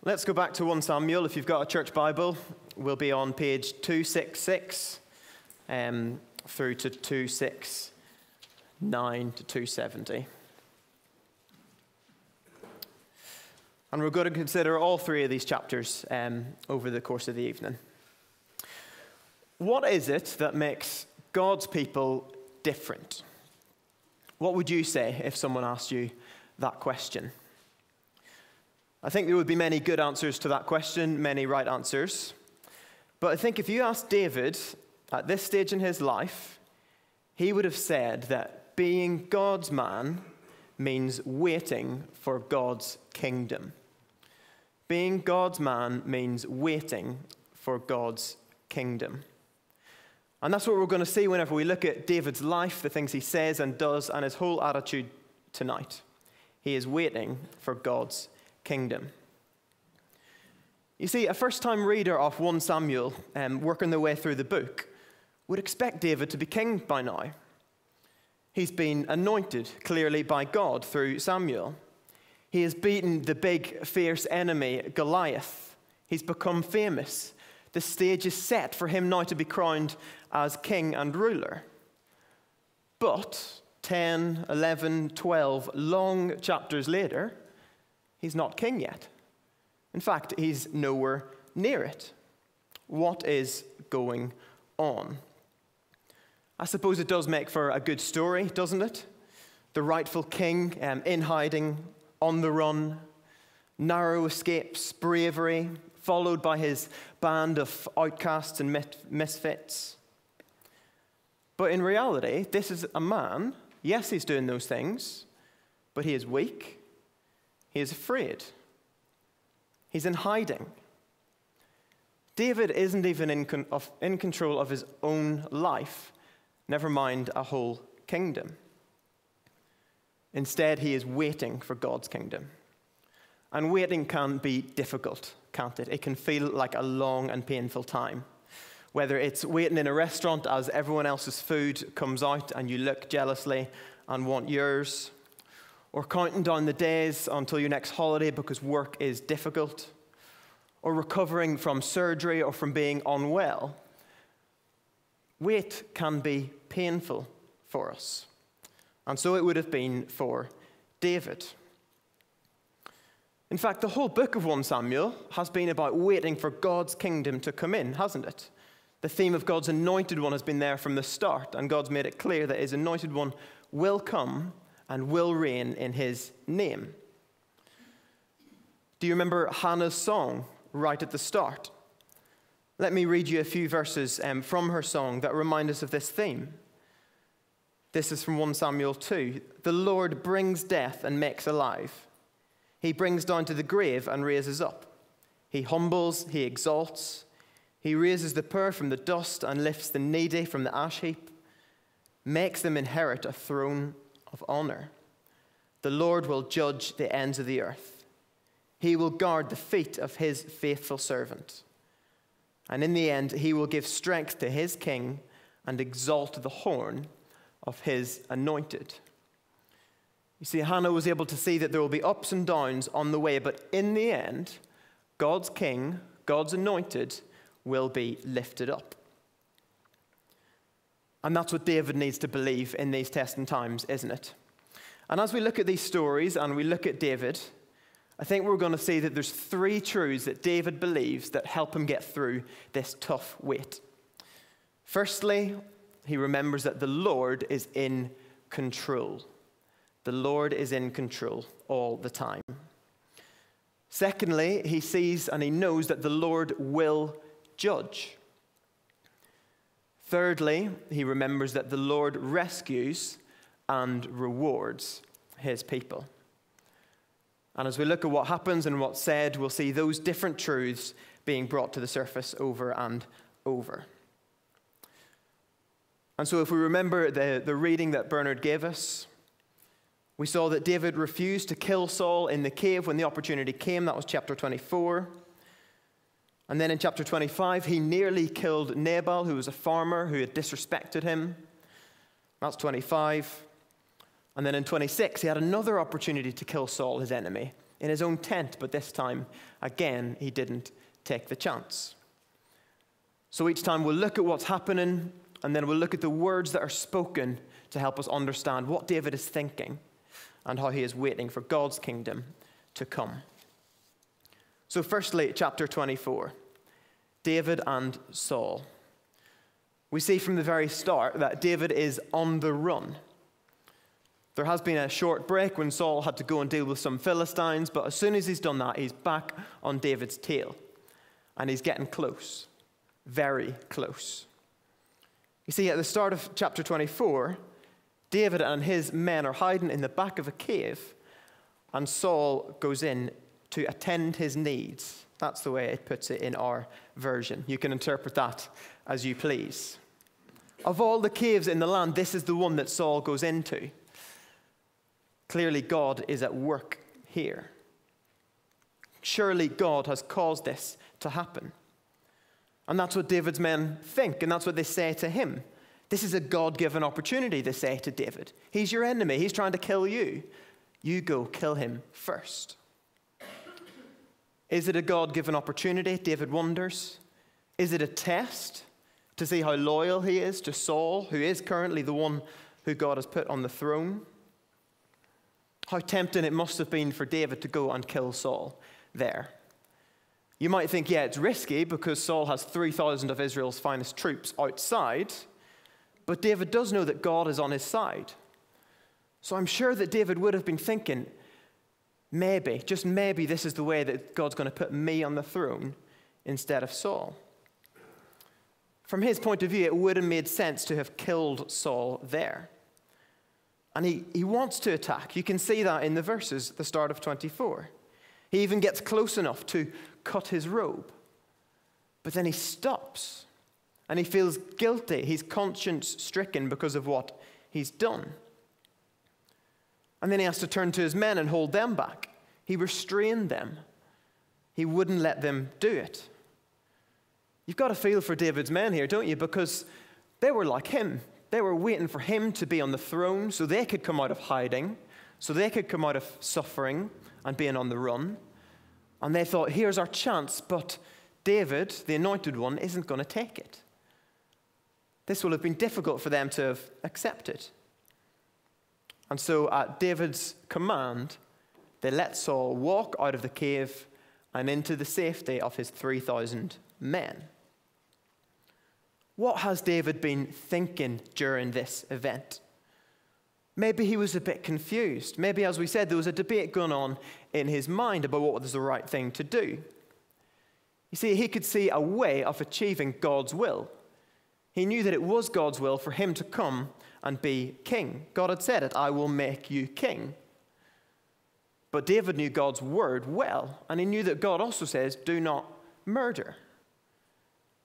Let's go back to 1 Samuel. If you've got a church Bible, we'll be on page 266 through to 269 to 270. And we're going to consider all three of these chapters over the course of the evening. What is it that makes God's people different? What would you say if someone asked you that question? I think there would be many good answers to that question, many right answers. But I think if you asked David at this stage in his life, he would have said that being God's man means waiting for God's kingdom. Being God's man means waiting for God's kingdom. And that's what we're going to see whenever we look at David's life, the things he says and does, and his whole attitude tonight. He is waiting for God's kingdom. You see, a first-time reader of 1 Samuel, working their way through the book, would expect David to be king by now. He's been anointed clearly by God through Samuel. He has beaten the big, fierce enemy, Goliath. He's become famous. The stage is set for him now to be crowned as king and ruler. But 10, 11, 12 long chapters later, he's not king yet. In fact, he's nowhere near it. What is going on? I suppose it does make for a good story, doesn't it? The rightful king in hiding, on the run, narrow escapes, bravery, followed by his band of outcasts and misfits. But in reality, this is a man, yes, he's doing those things, but he is weak. He is afraid. He's in hiding. David isn't even in control of his own life, never mind a whole kingdom. Instead, he is waiting for God's kingdom. And waiting can be difficult, can't it? It can feel like a long and painful time. Whether it's waiting in a restaurant as everyone else's food comes out and you look jealously and want yours, or counting down the days until your next holiday because work is difficult, or recovering from surgery or from being unwell. Wait can be painful for us. And so it would have been for David. In fact, the whole book of 1 Samuel has been about waiting for God's kingdom to come in, hasn't it? The theme of God's anointed one has been there from the start, and God's made it clear that his anointed one will come and will reign in his name. Do you remember Hannah's song right at the start? Let me read you a few verses from her song that remind us of this theme. This is from 1 Samuel 2. The Lord brings death and makes alive. He brings down to the grave and raises up. He humbles, he exalts. He raises the poor from the dust and lifts the needy from the ash heap, makes them inherit a throne of honor. The Lord will judge the ends of the earth. He will guard the feet of his faithful servant. And in the end, he will give strength to his king and exalt the horn of his anointed. You see, Hannah was able to see that there will be ups and downs on the way, but in the end, God's king, God's anointed, will be lifted up. And that's what David needs to believe in these testing times, isn't it? And as we look at these stories and we look at David, I think we're going to see that there's three truths that David believes that help him get through this tough wait. Firstly, he remembers that the Lord is in control. The Lord is in control all the time. Secondly, he sees and he knows that the Lord will judge. Thirdly, he remembers that the Lord rescues and rewards his people. And as we look at what happens and what's said, we'll see those different truths being brought to the surface over and over. And so if we remember the reading that Bernard gave us, we saw that David refused to kill Saul in the cave when the opportunity came. That was chapter 24. And then in chapter 25, he nearly killed Nabal, who was a farmer who had disrespected him. That's 25. And then in 26, he had another opportunity to kill Saul, his enemy, in his own tent, but this time, again, he didn't take the chance. So each time we'll look at what's happening, and then we'll look at the words that are spoken to help us understand what David is thinking and how he is waiting for God's kingdom to come. So firstly, chapter 24, David and Saul. We see from the very start that David is on the run. There has been a short break when Saul had to go and deal with some Philistines, but as soon as he's done that, he's back on David's tail. And he's getting close, very close. You see, at the start of chapter 24, David and his men are hiding in the back of a cave, and Saul goes in to attend his needs. That's the way it puts it in our version. You can interpret that as you please. Of all the caves in the land, this is the one that Saul goes into. Clearly, God is at work here. Surely God has caused this to happen. And that's what David's men think, and that's what they say to him. This is a God-given opportunity, they say to David. He's your enemy. He's trying to kill you. You go kill him first. Is it a God-given opportunity? David wonders. Is it a test to see how loyal he is to Saul, who is currently the one who God has put on the throne? How tempting it must have been for David to go and kill Saul there. You might think, yeah, it's risky because Saul has 3,000 of Israel's finest troops outside, but David does know that God is on his side. So I'm sure that David would have been thinking, maybe, just maybe, this is the way that God's going to put me on the throne instead of Saul. From his point of view, it would have made sense to have killed Saul there. And he wants to attack. You can see that in the verses at the start of 24. He even gets close enough to cut his robe. But then he stops. And he feels guilty. He's conscience-stricken because of what he's done. And then he has to turn to his men and hold them back. He restrained them. He wouldn't let them do it. You've got to feel for David's men here, don't you? Because they were like him. They were waiting for him to be on the throne so they could come out of hiding, so they could come out of suffering and being on the run. And they thought, here's our chance, but David, the anointed one, isn't going to take it. This will have been difficult for them to have accepted. And so at David's command, they let Saul walk out of the cave and into the safety of his 3,000 men. What has David been thinking during this event? Maybe he was a bit confused. Maybe, as we said, there was a debate going on in his mind about what was the right thing to do. You see, he could see a way of achieving God's will. He knew that it was God's will for him to come and be king. God had said it, I will make you king. But David knew God's word well, and he knew that God also says, do not murder.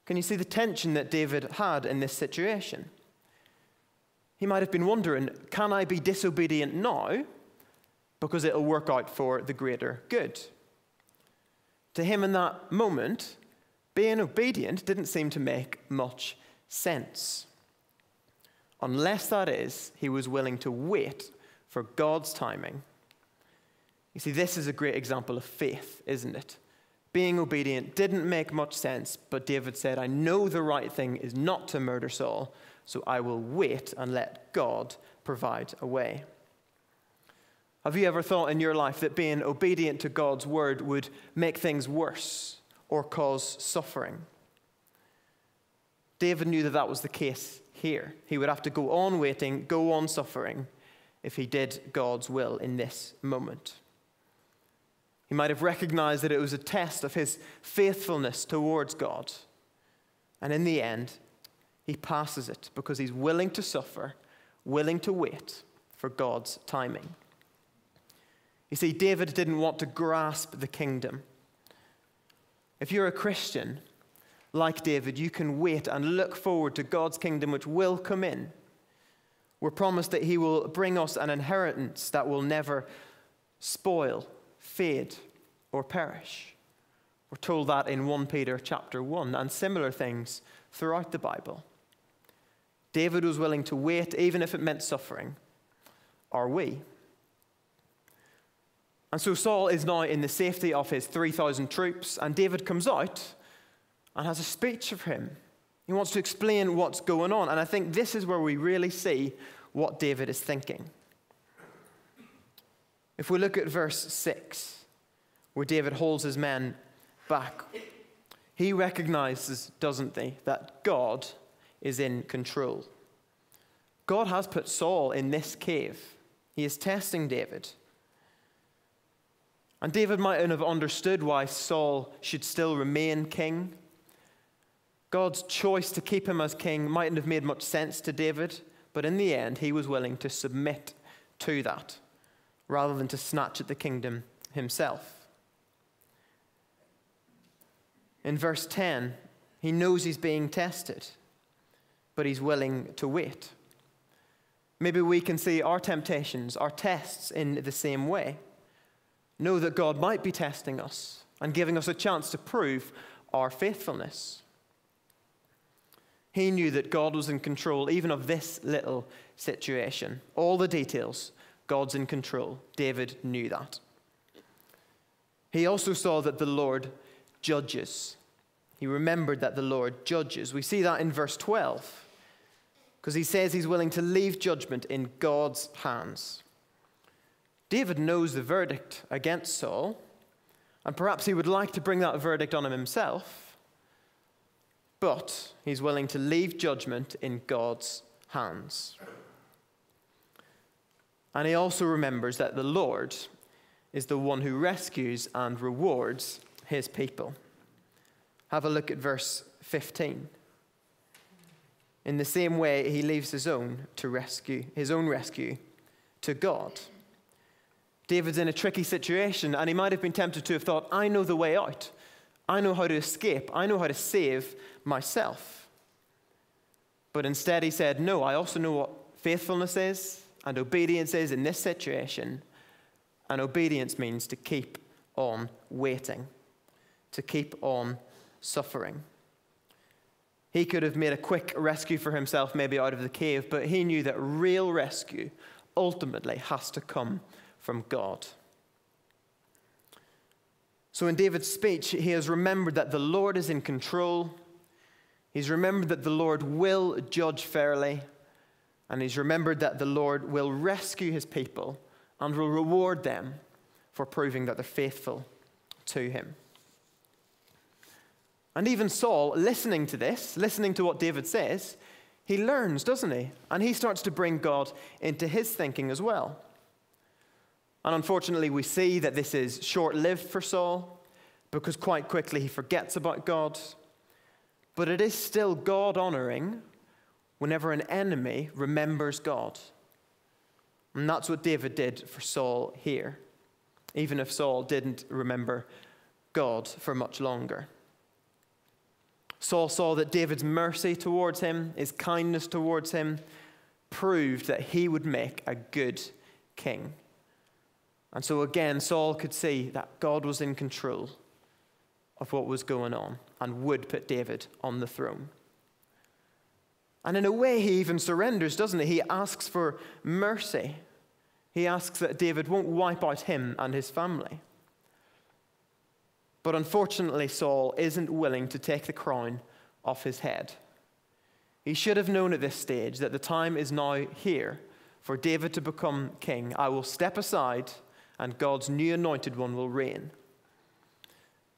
Can you see the tension that David had in this situation? He might have been wondering, can I be disobedient now because it'll work out for the greater good? To him in that moment, being obedient didn't seem to make much sense. Unless, that is, he was willing to wait for God's timing. You see, this is a great example of faith, isn't it? Being obedient didn't make much sense, but David said, I know the right thing is not to murder Saul, so I will wait and let God provide a way. Have you ever thought in your life that being obedient to God's word would make things worse or cause suffering? David knew that that was the case here. He would have to go on waiting, go on suffering, if he did God's will in this moment. He might have recognized that it was a test of his faithfulness towards God. And in the end, he passes it because he's willing to suffer, willing to wait for God's timing. You see, David didn't want to grasp the kingdom. If you're a Christian, like David, you can wait and look forward to God's kingdom, which will come in. We're promised that he will bring us an inheritance that will never spoil, fade, or perish. We're told that in 1 Peter chapter 1, and similar things throughout the Bible. David was willing to wait, even if it meant suffering. Are we? And so Saul is now in the safety of his 3,000 troops, and David comes out and has a speech for him. He wants to explain what's going on, and I think this is where we really see what David is thinking. If we look at verse 6, where David holds his men back, he recognizes, doesn't he, that God is in control. God has put Saul in this cave. He is testing David. And David mightn't have understood why Saul should still remain king. God's choice to keep him as king mightn't have made much sense to David, but in the end, he was willing to submit to that, rather than to snatch at the kingdom himself. In verse 10, he knows he's being tested, but he's willing to wait. Maybe we can see our temptations, our tests in the same way. Know that God might be testing us and giving us a chance to prove our faithfulness. He knew that God was in control even of this little situation. All the details, God's in control. David knew that. He also saw that the Lord judges. He remembered that the Lord judges. We see that in verse 12, because he says he's willing to leave judgment in God's hands. David knows the verdict against Saul, and perhaps he would like to bring that verdict on him himself, but he's willing to leave judgment in God's hands. And he also remembers that the Lord is the one who rescues and rewards his people. Have a look at verse 15. In the same way, he leaves his own rescue to God. David's in a tricky situation, and he might have been tempted to have thought, I know the way out. I know how to escape. I know how to save myself. But instead he said, no, I also know what faithfulness is and obedience is in this situation. And obedience means to keep on waiting, to keep on suffering. He could have made a quick rescue for himself, maybe out of the cave, but he knew that real rescue ultimately has to come from God. So in David's speech, he has remembered that the Lord is in control. He's remembered that the Lord will judge fairly. And he's remembered that the Lord will rescue his people and will reward them for proving that they're faithful to him. And even Saul, listening to this, listening to what David says, he learns, doesn't he? And he starts to bring God into his thinking as well. And unfortunately, we see that this is short-lived for Saul, because quite quickly he forgets about God. But it is still God-honoring whenever an enemy remembers God. And that's what David did for Saul here, even if Saul didn't remember God for much longer. Saul saw that David's mercy towards him, his kindness towards him, proved that he would make a good king. And so again, Saul could see that God was in control of what was going on and would put David on the throne. And in a way, he even surrenders, doesn't he? He asks for mercy. He asks that David won't wipe out him and his family. But unfortunately, Saul isn't willing to take the crown off his head. He should have known at this stage that the time is now here for David to become king. I will step aside and God's new anointed one will reign.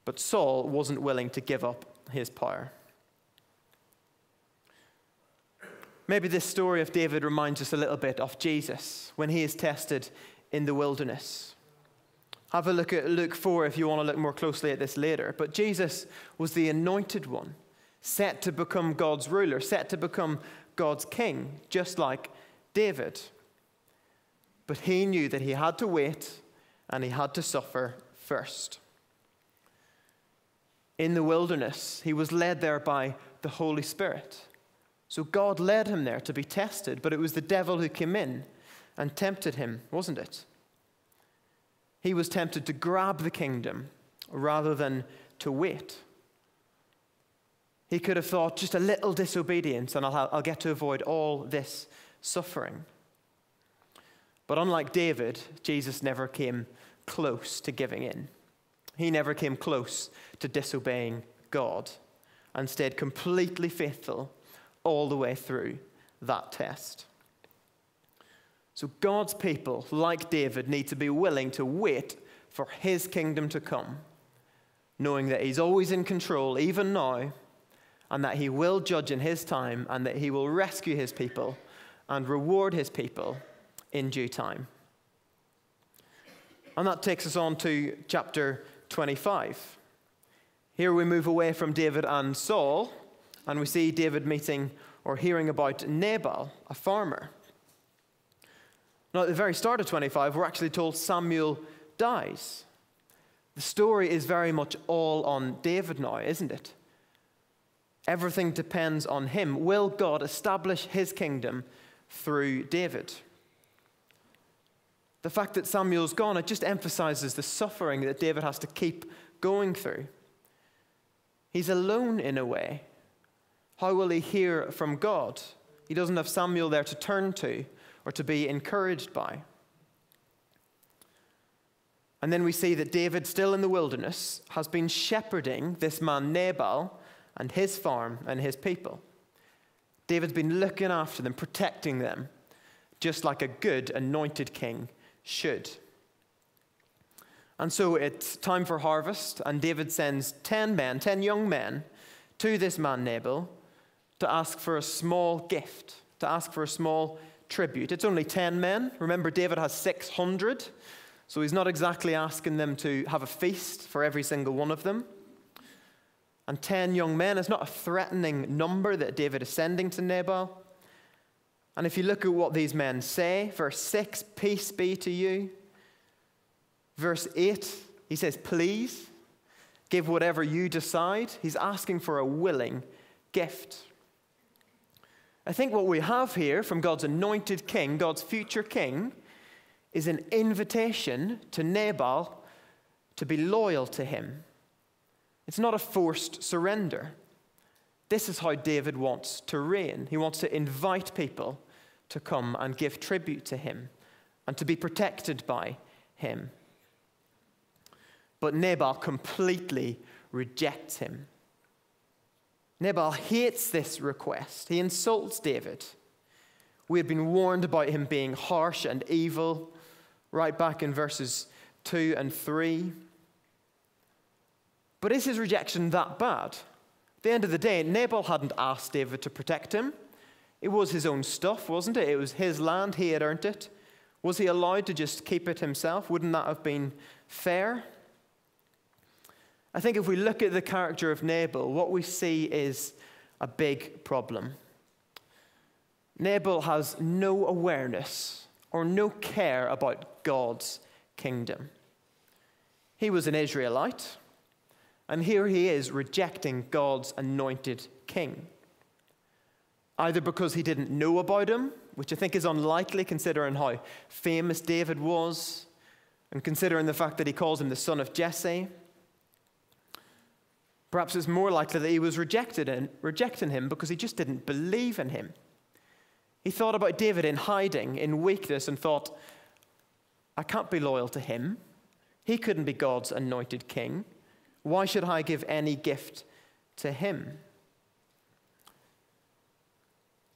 But Saul wasn't willing to give up his power. Maybe this story of David reminds us a little bit of Jesus when he is tested in the wilderness. Have a look at Luke 4 if you want to look more closely at this later. But Jesus was the anointed one, set to become God's ruler, set to become God's king, just like David. But he knew that he had to wait and he had to suffer first. In the wilderness, he was led there by the Holy Spirit. So God led him there to be tested, but it was the devil who came in and tempted him, wasn't it? He was tempted to grab the kingdom rather than to wait. He could have thought, just a little disobedience and I'll get to avoid all this suffering. But unlike David, Jesus never came close to giving in. He never came close to disobeying God and stayed completely faithful all the way through that test. So God's people, like David, need to be willing to wait for his kingdom to come, knowing that he's always in control, even now, and that he will judge in his time, and that he will rescue his people and reward his people in due time. And that takes us on to chapter 25. Here we move away from David and Saul, and we see David meeting or hearing about Nabal, a farmer. Now, at the very start of 25, we're actually told Samuel dies. The story is very much all on David now, isn't it? Everything depends on him. Will God establish his kingdom through David? The fact that Samuel's gone, it just emphasizes the suffering that David has to keep going through. He's alone in a way. How will he hear from God? He doesn't have Samuel there to turn to or to be encouraged by. And then we see that David, still in the wilderness, has been shepherding this man Nabal and his farm and his people. David's been looking after them, protecting them, just like a good anointed king should. And so it's time for harvest, and David sends 10 young men, to this man Nabal to ask for a small gift, to ask for a small tribute. It's only 10 men. Remember, David has 600, so he's not exactly asking them to have a feast for every single one of them. And 10 young men is not a threatening number that David is sending to Nabal. And if you look at what these men say, verse 6, peace be to you. Verse 8, he says, please give whatever you decide. He's asking for a willing gift. I think what we have here from God's anointed king, God's future king, is an invitation to Nabal to be loyal to him. It's not a forced surrender. This is how David wants to reign. He wants to invite people to come and give tribute to him and to be protected by him. But Nabal completely rejects him. Nabal hates this request. He insults David. We had been warned about him being harsh and evil right back in verses 2 and 3. But is his rejection that bad? At the end of the day, Nabal hadn't asked David to protect him. It was his own stuff, wasn't it? It was his land. He had earned it. Was he allowed to just keep it himself? Wouldn't that have been fair? I think if we look at the character of Nabal, what we see is a big problem. Nabal has no awareness or no care about God's kingdom. He was an Israelite, and here he is rejecting God's anointed king. Either because he didn't know about him, which I think is unlikely considering how famous David was, and considering the fact that he calls him the son of Jesse. Perhaps it's more likely that he was rejecting him because he just didn't believe in him. He thought about David in hiding, in weakness, and thought, I can't be loyal to him. He couldn't be God's anointed king. Why should I give any gift to him?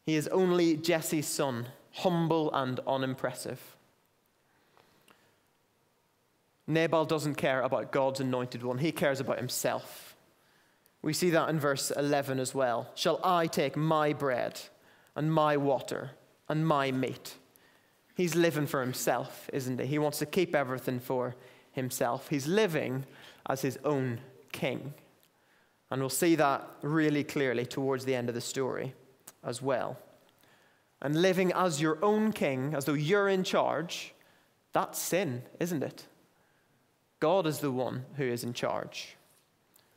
He is only Jesse's son, humble and unimpressive. Nabal doesn't care about God's anointed one. He cares about himself. We see that in verse 11 as well. Shall I take my bread and my water and my meat? He's living for himself, isn't he? He wants to keep everything for himself. He's living as his own king. And we'll see that really clearly towards the end of the story as well. And living as your own king, as though you're in charge, that's sin, isn't it? God is the one who is in charge.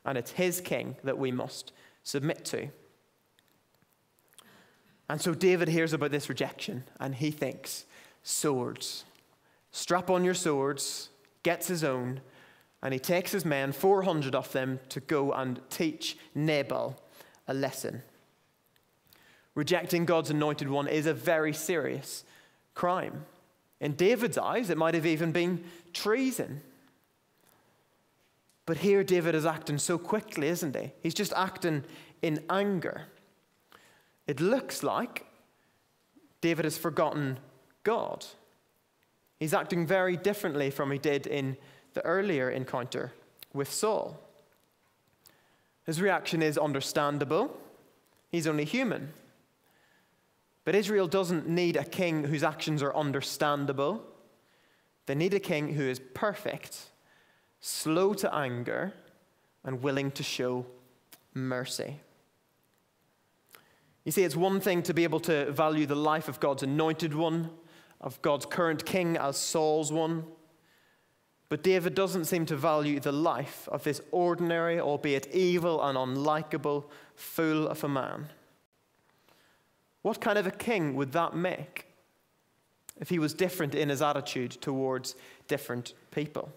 And it's his king that we must submit to. And so David hears about this rejection, and he thinks, swords. Strap on your swords, gets his own, and he takes his men, 400 of them, to go and teach Nabal a lesson. Rejecting God's anointed one is a very serious crime. In David's eyes, it might have even been treason. But here David is acting so quickly, isn't he? He's just acting in anger. It looks like David has forgotten God. He's acting very differently from he did in the earlier encounter with Saul. His reaction is understandable. He's only human. But Israel doesn't need a king whose actions are understandable. They need a king who is perfect, slow to anger, and willing to show mercy. You see, it's one thing to be able to value the life of God's anointed one, of God's current king as Saul's one. But David doesn't seem to value the life of this ordinary, albeit evil and unlikable, fool of a man. What kind of a king would that make if he was different in his attitude towards different people?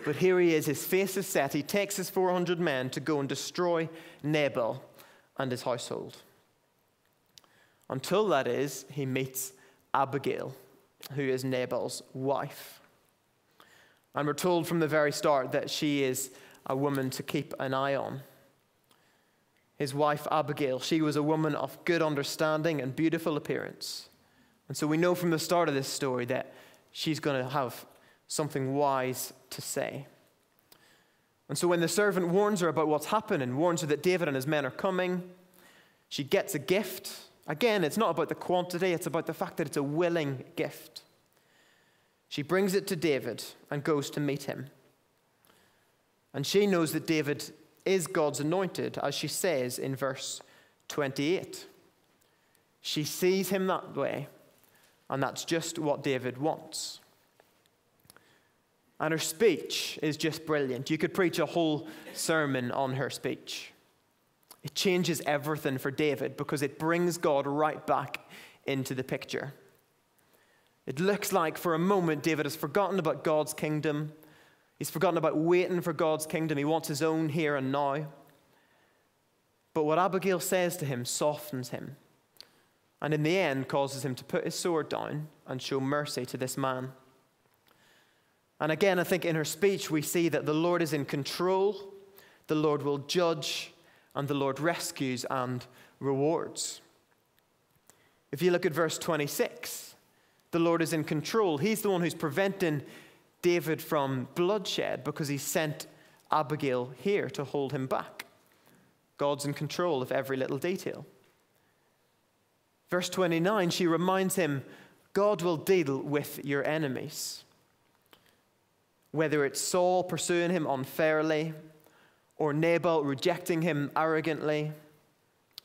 But here he is, his face is set. He takes his 400 men to go and destroy Nabal and his household. Until, that is, he meets Abigail, who is Nabal's wife. And we're told from the very start that she is a woman to keep an eye on. His wife Abigail, she was a woman of good understanding and beautiful appearance. And so we know from the start of this story that she's going to have something wise to say. And so when the servant warns her about what's happening, warns her that David and his men are coming, she gets a gift. Again, it's not about the quantity, it's about the fact that it's a willing gift. She brings it to David and goes to meet him. And she knows that David is God's anointed, as she says in verse 28. She sees him that way, and that's just what David wants. And her speech is just brilliant. You could preach a whole sermon on her speech. It changes everything for David because it brings God right back into the picture. It looks like for a moment David has forgotten about God's kingdom. He's forgotten about waiting for God's kingdom. He wants his own here and now. But what Abigail says to him softens him, and in the end causes him to put his sword down and show mercy to this man. And again, I think in her speech we see that the Lord is in control, the Lord will judge, and the Lord rescues and rewards. If you look at verse 26, the Lord is in control. He's the one who's preventing David from bloodshed because he sent Abigail here to hold him back. God's in control of every little detail. Verse 29, she reminds him, God will deal with your enemies. Whether it's Saul pursuing him unfairly or Nabal rejecting him arrogantly,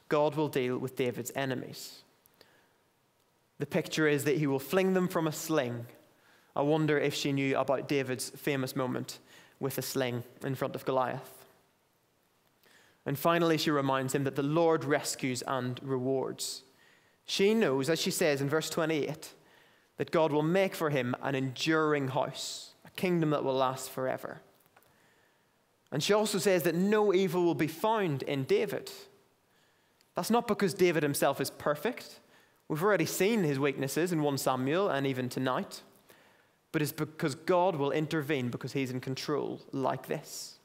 God will deal with David's enemies. The picture is that he will fling them from a sling. I wonder if she knew about David's famous moment with a sling in front of Goliath. And finally, she reminds him that the Lord rescues and rewards. She knows, as she says in verse 28, that God will make for him an enduring house, a kingdom that will last forever. And she also says that no evil will be found in David. That's not because David himself is perfect. We've already seen his weaknesses in 1 Samuel and even tonight. But it's because God will intervene because he's in control like this.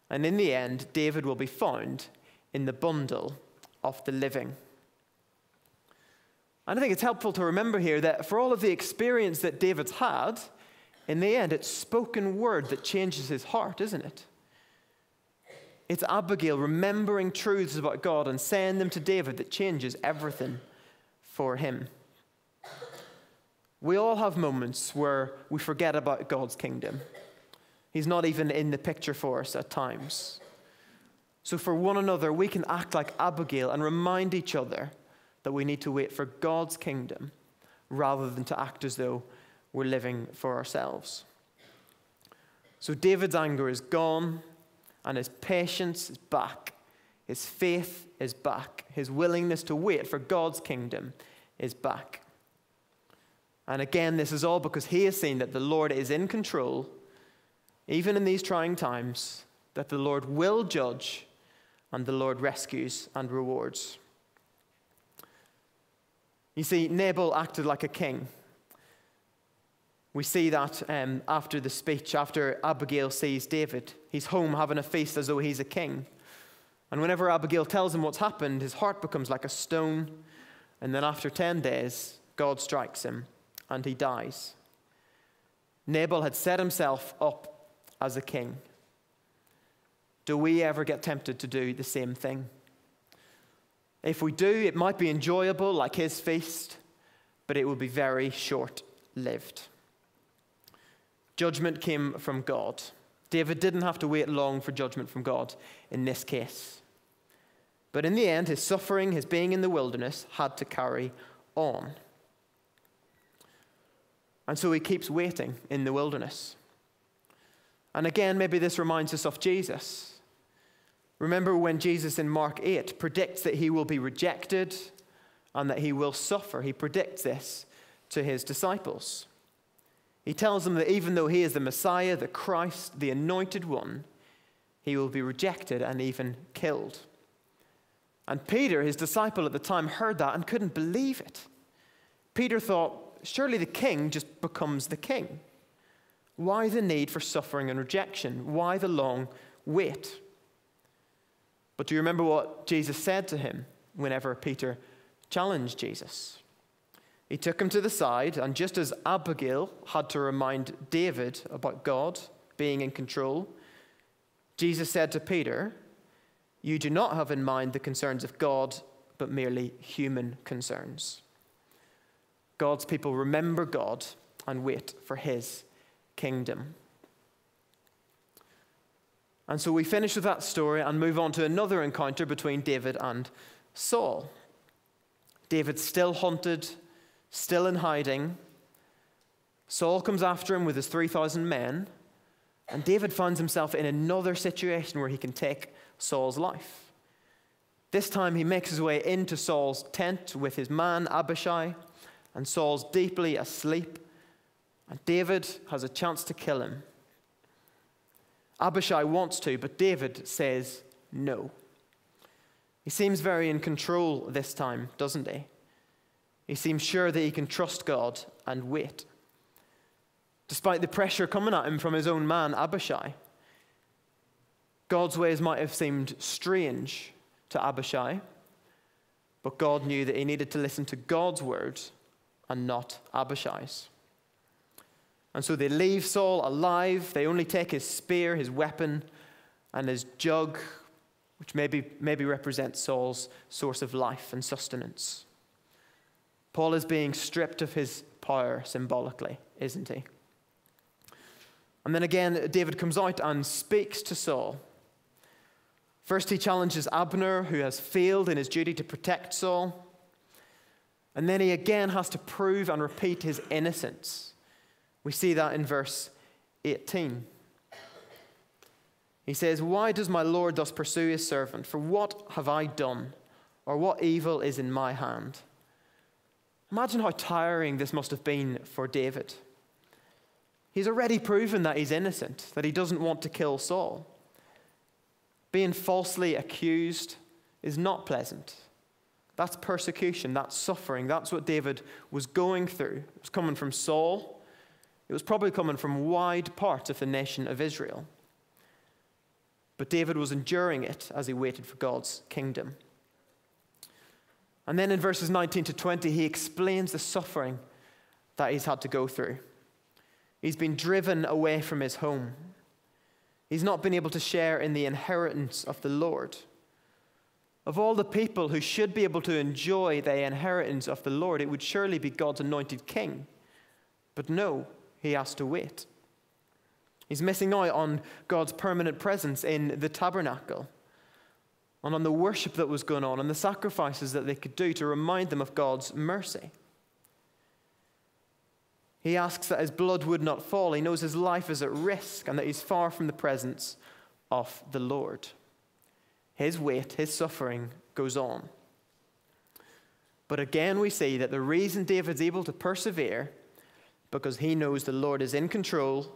And in the end, David will be found in the bundle of the living. And I think it's helpful to remember here that for all of the experience that David's had, in the end, it's spoken word that changes his heart, isn't it? It's Abigail remembering truths about God and saying them to David that changes everything for him. We all have moments where we forget about God's kingdom. He's not even in the picture for us at times. So for one another, we can act like Abigail and remind each other that we need to wait for God's kingdom rather than to act as though we're living for ourselves. So David's anger is gone, and his patience is back. His faith is back. His willingness to wait for God's kingdom is back. And again, this is all because he has seen that the Lord is in control, even in these trying times, that the Lord will judge, and the Lord rescues and rewards. You see, Nabal acted like a king. We see that after the speech, after Abigail sees David. He's home having a feast as though he's a king. And whenever Abigail tells him what's happened, his heart becomes like a stone. And then after 10 days, God strikes him and he dies. Nabal had set himself up as a king. Do we ever get tempted to do the same thing? If we do, it might be enjoyable like his feast, but it will be very short-lived. Judgment came from God. David didn't have to wait long for judgment from God in this case. But in the end, his suffering, his being in the wilderness, had to carry on. And so he keeps waiting in the wilderness. And again, maybe this reminds us of Jesus. Remember when Jesus in Mark 8 predicts that he will be rejected and that he will suffer. He predicts this to his disciples. He tells them that even though he is the Messiah, the Christ, the anointed one, he will be rejected and even killed. And Peter, his disciple at the time, heard that and couldn't believe it. Peter thought, surely the king just becomes the king. Why the need for suffering and rejection? Why the long wait? But do you remember what Jesus said to him whenever Peter challenged Jesus? He took him to the side, and just as Abigail had to remind David about God being in control, Jesus said to Peter, "You do not have in mind the concerns of God, but merely human concerns." God's people remember God and wait for his kingdom. And so we finish with that story and move on to another encounter between David and Saul. David's still hunted, still in hiding. Saul comes after him with his 3,000 men, and David finds himself in another situation where he can take Saul's life. This time he makes his way into Saul's tent with his man Abishai, and Saul's deeply asleep, and David has a chance to kill him. Abishai wants to, but David says no. He seems very in control this time, doesn't he? He seems sure that he can trust God and wait. Despite the pressure coming at him from his own man, Abishai, God's ways might have seemed strange to Abishai, but God knew that he needed to listen to God's word and not Abishai's. And so they leave Saul alive. They only take his spear, his weapon, and his jug, which maybe represents Saul's source of life and sustenance. Paul is being stripped of his power symbolically, isn't he? And then again, David comes out and speaks to Saul. First, he challenges Abner, who has failed in his duty to protect Saul. And then he again has to prove and repeat his innocence. We see that in verse 18. He says, "Why does my Lord thus pursue his servant? For what have I done? Or what evil is in my hand?" Imagine how tiring this must have been for David. He's already proven that he's innocent, that he doesn't want to kill Saul. Being falsely accused is not pleasant. That's persecution, that's suffering. That's what David was going through. It was coming from Saul. It was probably coming from wide parts of the nation of Israel. But David was enduring it as he waited for God's kingdom. And then in verses 19 to 20, he explains the suffering that he's had to go through. He's been driven away from his home. He's not been able to share in the inheritance of the Lord. Of all the people who should be able to enjoy the inheritance of the Lord, it would surely be God's anointed king. But no, he has to wait. He's missing out on God's permanent presence in the tabernacle, and on the worship that was going on, and the sacrifices that they could do to remind them of God's mercy. He asks that his blood would not fall. He knows his life is at risk and that he's far from the presence of the Lord. His wait, his suffering goes on. But again we see that the reason David's able to persevere, because he knows the Lord is in control,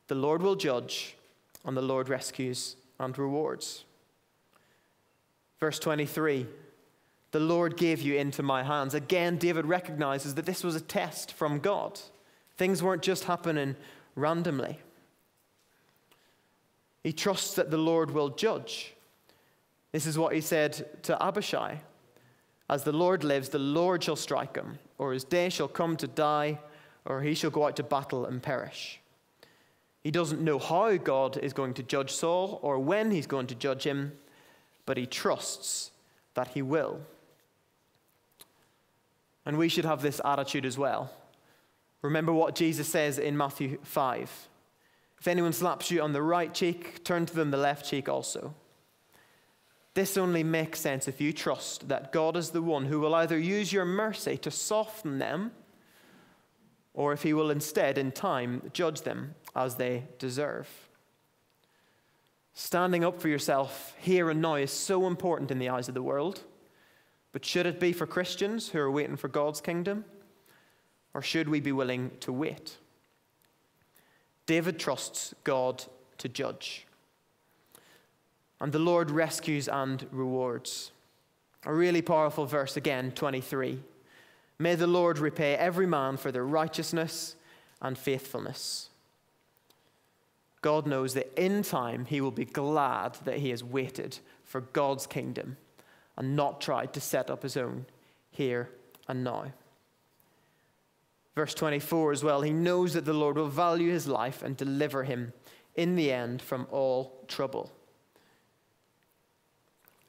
the Lord will judge, and the Lord rescues and rewards. Verse 23, "The Lord gave you into my hands." Again, David recognizes that this was a test from God. Things weren't just happening randomly. He trusts that the Lord will judge. This is what he said to Abishai. As the Lord lives, the Lord shall strike him, or his day shall come to die, or he shall go out to battle and perish. He doesn't know how God is going to judge Saul or when he's going to judge him, but he trusts that he will. And we should have this attitude as well. Remember what Jesus says in Matthew 5. If anyone slaps you on the right cheek, turn to them the left cheek also. This only makes sense if you trust that God is the one who will either use your mercy to soften them, or if he will instead, in time, judge them as they deserve. Standing up for yourself here and now is so important in the eyes of the world. But should it be for Christians who are waiting for God's kingdom? Or should we be willing to wait? David trusts God to judge. And the Lord rescues and rewards. A really powerful verse again, 23. May the Lord repay every man for their righteousness and faithfulness. God knows that in time he will be glad that he has waited for God's kingdom and not tried to set up his own here and now. Verse 24 as well, he knows that the Lord will value his life and deliver him in the end from all trouble.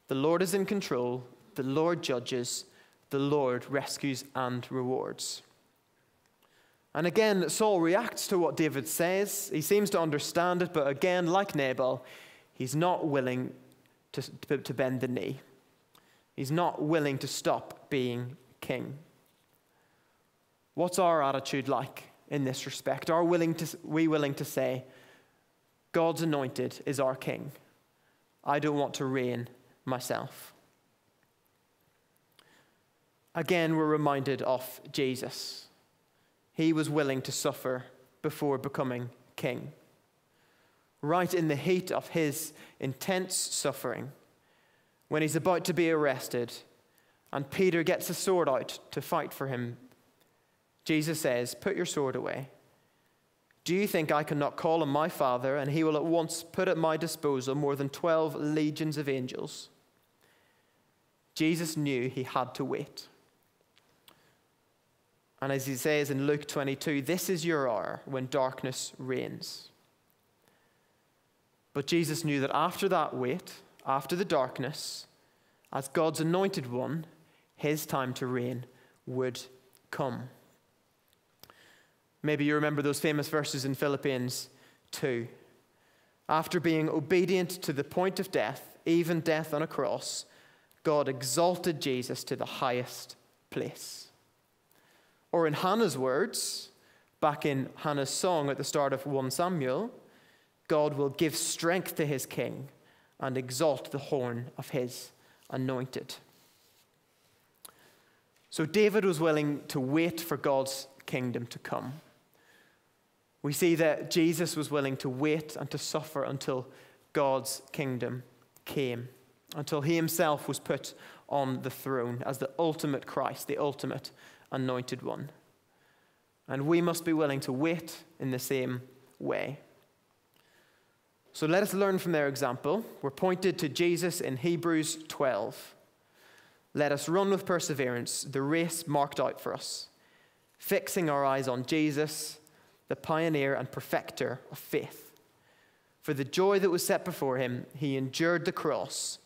The Lord is in control, the Lord judges, the Lord rescues and rewards. And again, Saul reacts to what David says. He seems to understand it, but again, like Nabal, he's not willing to bend the knee. He's not willing to stop being king. What's our attitude like in this respect? Are we willing to say, God's anointed is our king? I don't want to reign myself. Again, we're reminded of Jesus. He was willing to suffer before becoming king. Right in the heat of his intense suffering, when he's about to be arrested and Peter gets a sword out to fight for him, Jesus says, "Put your sword away. Do you think I cannot call on my Father and he will at once put at my disposal more than 12 legions of angels?" Jesus knew he had to wait. And as he says in Luke 22, this is your hour when darkness reigns. But Jesus knew that after that wait, after the darkness, as God's anointed one, his time to reign would come. Maybe you remember those famous verses in Philippians 2. After being obedient to the point of death, even death on a cross, God exalted Jesus to the highest place. Or in Hannah's words, back in Hannah's song at the start of 1 Samuel, God will give strength to his king and exalt the horn of his anointed. So David was willing to wait for God's kingdom to come. We see that Jesus was willing to wait and to suffer until God's kingdom came, until he himself was put on the throne as the ultimate Christ, the ultimate anointed one. And we must be willing to wait in the same way. So let us learn from their example. We're pointed to Jesus in Hebrews 12. Let us run with perseverance the race marked out for us, fixing our eyes on Jesus, the pioneer and perfecter of faith. For the joy that was set before him, he endured the cross,